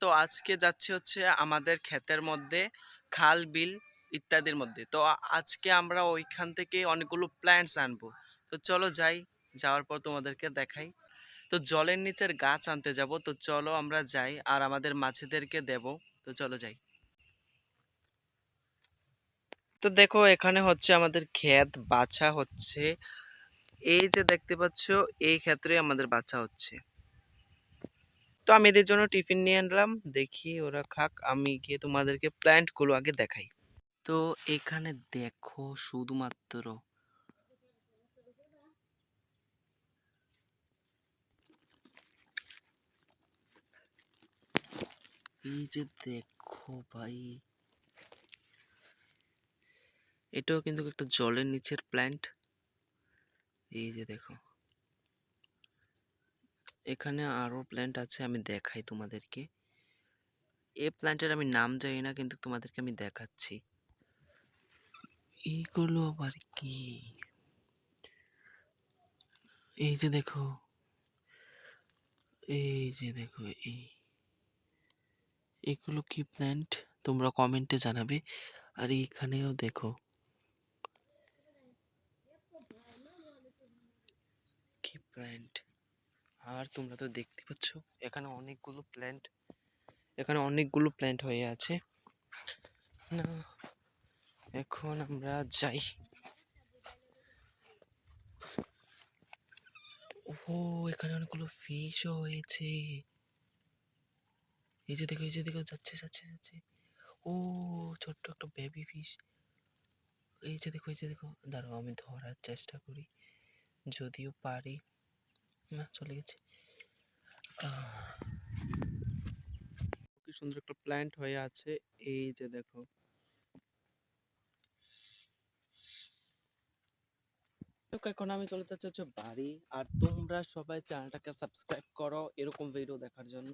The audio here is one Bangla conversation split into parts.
তো আজকে যাচ্ছি হচ্ছে আমাদের ক্ষেতের মধ্যে খাল, বিল ইত্যাদির মধ্যে। তো আজকে আমরা ওইখান থেকে অনেকগুলো প্ল্যান্টস আনবো। তো চলো যাই, যাওয়ার পর তোমাদেরকে দেখাই। তো জলের নিচের গাছ আনতে যাব। তো চলো আমরা যাই আর আমাদের মাছেদেরকে দেব। তো চলো যাই। তো দেখো এখানে হচ্ছে আমাদের ক্ষেত বাছা হচ্ছে। এই যে দেখতে পাচ্ছ, এই ক্ষেত্রে আমাদের বাছা হচ্ছে। তো আমি এদের জন্য টিফিন নিয়ে আনলাম, দেখি ওরা খাক, আমি গিয়ে তোমাদেরকে প্ল্যান্ট গুলো আগে দেখাই। তো এখানে দেখো শুধুমাত্র এই যে দেখো ভাই, এটাও কিন্তু একটা জলের নিচের প্ল্যান্ট। এই যে দেখো, এখানে আরো প্ল্যান্ট আছে, আমি দেখাই তোমাদেরকে। এই প্ল্যান্টের আমি নাম জানি না, কিন্তু তোমাদেরকে আমি দেখাচ্ছি। এইগুলো আবার কি? এই যে দেখো, এই যে দেখো, এগুলো কি প্ল্যান্ট তোমরা কমেন্টে জানাবে। আর এইখানেও দেখো কি প্ল্যান্ট। আর তোমরা তো দেখতে পাচ্ছ এখানে অনেকগুলো প্ল্যান্ট হয়ে আছে না। এখন আমরা যাই। ও, এখানে অনেকগুলো ফিশও হয়েছে। এই যে দেখো, এই যে দেখো, যাচ্ছে যাচ্ছে যাচ্ছে। ও, ছোট্ট একটা বেবি ফিশ। এই যে দেখো, এই যে দেখো, দাঁড়াও আমি ধরার চেষ্টা করি, যদিও পারি না। চলে গেছে। কি সুন্দর একটা প্ল্যান্ট হয়ে আছে। এই যে দেখো। তো এখন আমি চলে যাচ্ছি হচ্ছে বাড়ি। আর তোমরা সবাই চ্যানেলটাকে সাবস্ক্রাইব করো এরকম ভিডিও দেখার জন্য।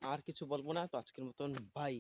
আর কিছু বলবো না, তো আজকের মতন বাই।